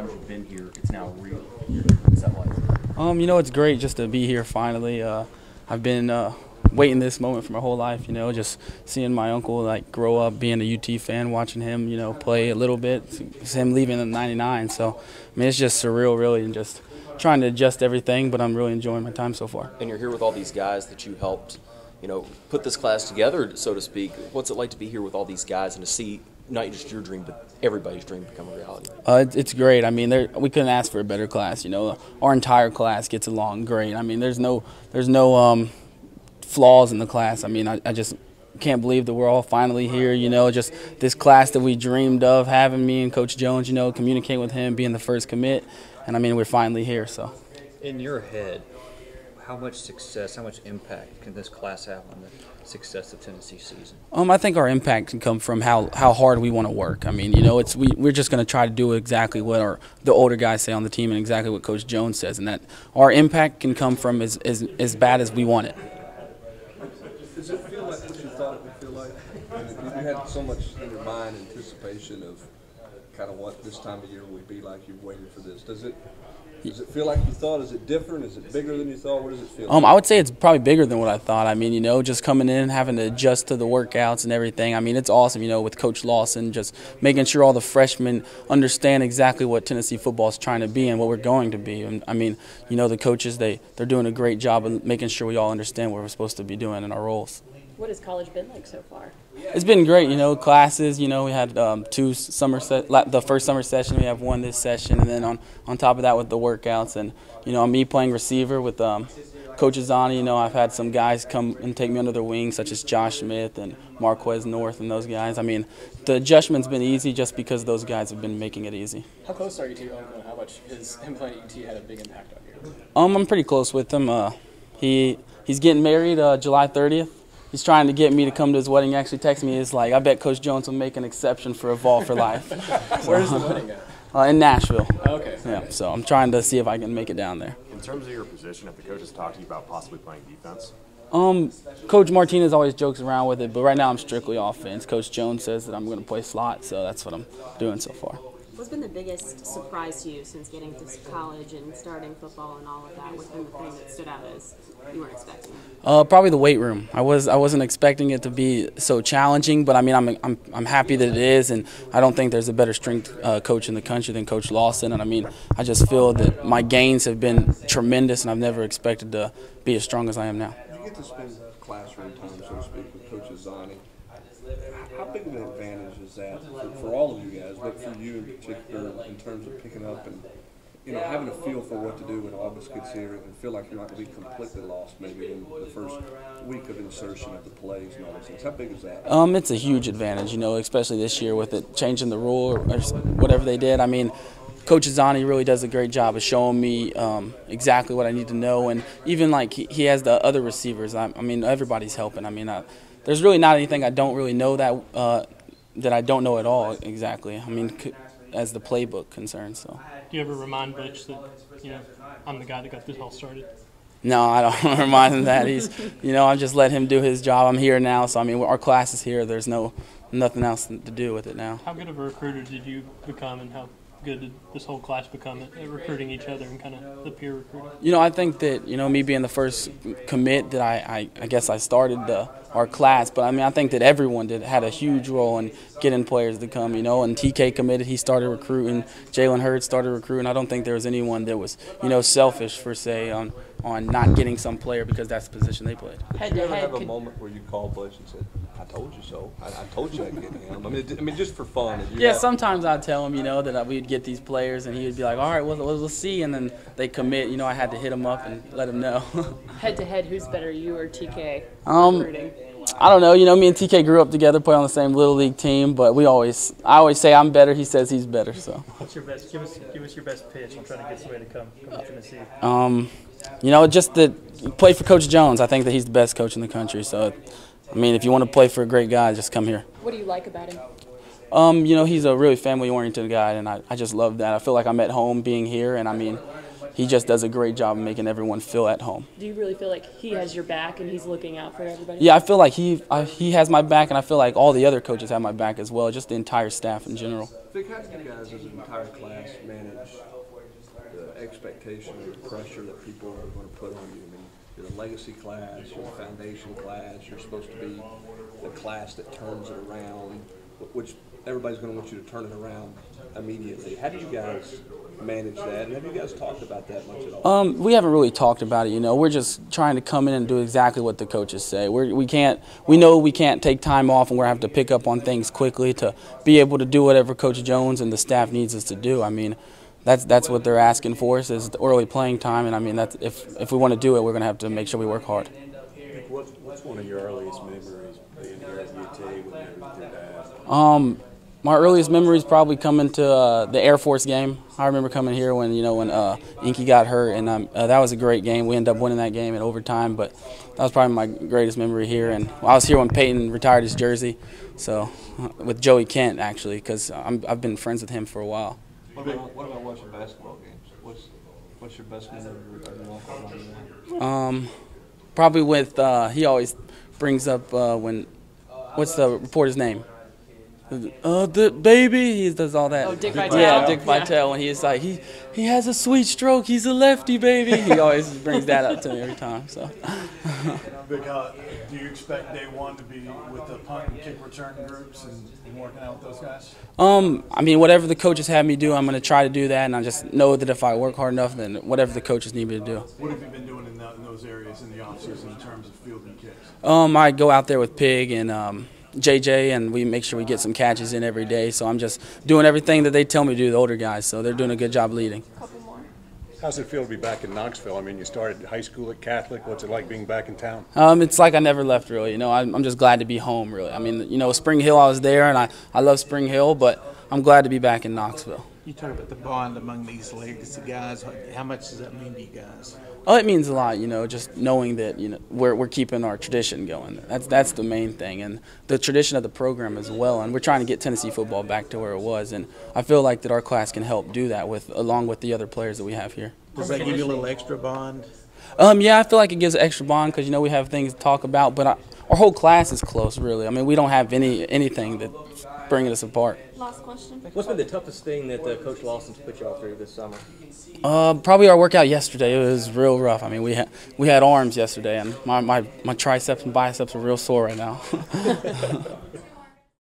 times you've been here, it's now real. What's that like? You know, it's great just to be here finally. I've been waiting this moment for my whole life, you know, just seeing my uncle like grow up, being a UT fan, watching him, you know, play a little bit, him leaving in '99. So, I mean, it's just surreal, really, and just trying to adjust everything, but I'm really enjoying my time so far. And you're here with all these guys that you helped, you know, put this class together, so to speak. What's it like to be here with all these guys and to see not just your dream, but everybody's dream become a reality? It's great. I mean, we couldn't ask for a better class. You know, our entire class gets along great. I mean, there's no flaws in the class. I mean, I just can't believe that we're all finally here. You know, just this class that we dreamed of having, me and Coach Jones. You know, communicate with him, being the first commit, and I mean, we're finally here. So, in your head, how much success, how much impact can this class have on the success of Tennessee's season? I think our impact can come from how hard we want to work. I mean, you know, we're just going to try to do exactly what the older guys say on the team and exactly what Coach Jones says, and that our impact can come from as bad as we want it. Does it feel like what you thought it would feel like? You had so much in your mind, anticipation of kind of what this time of year would be like. You've waited for this. Does it feel like you thought? Is it different? Is it bigger than you thought? What does it feel like? I would say it's probably bigger than what I thought. I mean, you know, just coming in, having to adjust to the workouts and everything. I mean, it's awesome, you know, with Coach Lawson, just making sure all the freshmen understand exactly what Tennessee football is trying to be and what we're going to be. And I mean, you know, the coaches, they're doing a great job of making sure we all understand what we're supposed to be doing in our roles. What has college been like so far? It's been great, you know, classes, you know, we had the first summer session, we have one this session, and then on top of that with the workouts, and, you know, me playing receiver with Coach Azzani, you know, I've had some guys come and take me under their wing, such as Josh Smith and Marquez North and those guys. I mean, the adjustment's been easy just because those guys have been making it easy. How close are you to your uncle, and how much has him playing at UT had a big impact on you? I'm pretty close with him. He's getting married July 30th. He's trying to get me to come to his wedding. He actually texted me. He's like, I bet Coach Jones will make an exception for Evolve for Life. Where's the wedding at? In Nashville. Okay. Yeah, so I'm trying to see if I can make it down there. In terms of your position, have the coaches talked to you about possibly playing defense? Coach Martinez always jokes around with it, but right now I'm strictly offense. Coach Jones says that I'm going to play slot, so that's what I'm doing so far. What's been the biggest surprise to you since getting to college and starting football and all of that? What's been the thing that stood out as you weren't expecting? Probably the weight room. I wasn't expecting it to be so challenging, but I mean I'm happy that it is, and I don't think there's a better strength coach in the country than Coach Lawson. And I mean I just feel that my gains have been tremendous, and I've never expected to be as strong as I am now. You get to spend classroom time, so to speak, with Coach Azzani. How big of an advantage is that for all of you guys, but for you in particular, in terms of picking up and, you know, having a feel for what to do when August gets here and feel like you're not going to be completely lost maybe in the first week of insertion of the plays and all those things? How big is that? It's a huge advantage, you know, especially this year with it changing the rule or whatever they did. I mean, Coach Azzani really does a great job of showing me exactly what I need to know, and even like he has the other receivers. I mean, everybody's helping. I mean, there's really not anything I don't really know that I don't know at all exactly. I mean, as the playbook concerns. So. Do you ever remind Butch that, you know, I'm the guy that got this all started? No, I don't remind him that. He's, you know, I just let him do his job. I'm here now, so I mean, our class is here. There's nothing else to do with it now. How good of a recruiter did you become, and how good did this whole class become at recruiting each other and kind of the peer recruiting? You know, I think that, you know, me being the first commit that I guess I started our class, but I mean I think that everyone had a huge role in getting players to come, you know, and TK committed, he started recruiting, Jalen Hurd started recruiting. I don't think there was anyone that was, you know, selfish per se on not getting some player because that's the position they played. Did you ever have a moment where you called Butch and said, I told you so. I told you I'd get him. I mean, just for fun. Yeah, sometimes I'd tell him, you know, that we'd get these players, and he would be like, all right, well, we'll see. And then they commit. You know, I had to hit him up and let him know. Head-to-head, who's better, you or TK recruiting? I don't know. You know, me and TK grew up together, played on the same Little League team, but I always say I'm better. He says he's better. So. What's your best? Give us your best pitch. I'm trying to get somebody to come to Tennessee. You know, just that play for Coach Jones. I think that he's the best coach in the country. So, I mean, if you want to play for a great guy, just come here. What do you like about him? You know, he's a really family-oriented guy, and I just love that. I feel like I'm at home being here, and I mean, he just does a great job of making everyone feel at home. Do you really feel like he has your back and he's looking out for everybody? Yeah, I feel like he has my back, and I feel like all the other coaches have my back as well, just the entire staff in general. Vic, how do you guys as an entire class manage the expectation and the pressure that people are going to put on you? I mean, you're the legacy class, you're the foundation class, you're supposed to be the class that turns it around, which everybody's going to want you to turn it around immediately. How do you guys manage that? And have you guys talked about that much at all? We haven't really talked about it. We're just trying to come in and do exactly what the coaches say. We know we can't take time off, and we're have to pick up on things quickly to be able to do whatever Coach Jones and the staff needs us to do. I mean, that's what they're asking for us is the early playing time, and I mean that's if we want to do it, we're going to have to make sure we work hard. What's one of your earliest memories being here at UT with your dad? My earliest memories probably coming to the Air Force game. I remember coming here when Inky got hurt, and that was a great game. We ended up winning that game in overtime, but that was probably my greatest memory here. And I was here when Peyton retired his jersey, so with Joey Kent actually, because I've been friends with him for a while. What about watching basketball games? What's your best memory of Probably with he always brings up what's the reporter's name? The baby, he does all that. Oh, Dick Vitale. Yeah, Dick Vitale, and he's like, he has a sweet stroke. He's a lefty, baby. He always brings that up to me every time. So. Vic, do you expect day one to be with the punt and kick return groups and working out with those guys? I mean, whatever the coaches have me do, I'm going to try to do that, and I just know that if I work hard enough, then whatever the coaches need me to do. What have you been doing in those areas in the offseason in terms of fielding kicks? I go out there with Pig and JJ, and we make sure we get some catches in every day. So I'm just doing everything that they tell me to do, the older guys. So they're doing a good job leading. How's it feel to be back in Knoxville? I mean, you started high school at Catholic. What's it like being back in town? It's like I never left, really. I'm just glad to be home, really. I mean, Spring Hill, I was there, and I love Spring Hill, but I'm glad to be back in Knoxville. You talk about the bond among these legacy guys. How much does that mean to you guys? Oh, it means a lot, just knowing that, we're keeping our tradition going. That's the main thing, and the tradition of the program as well. And we're trying to get Tennessee football back to where it was, and I feel like that our class can help do that along with the other players that we have here. Does that give you a little extra bond? Yeah, I feel like it gives an extra bond because, we have things to talk about, but our whole class is close, really. I mean, we don't have anything that's bringing us apart. Last question. What's been the toughest thing that Coach Lawson's put y'all through this summer? Probably our workout yesterday. It was real rough. I mean, we had arms yesterday, and my triceps and biceps are real sore right now.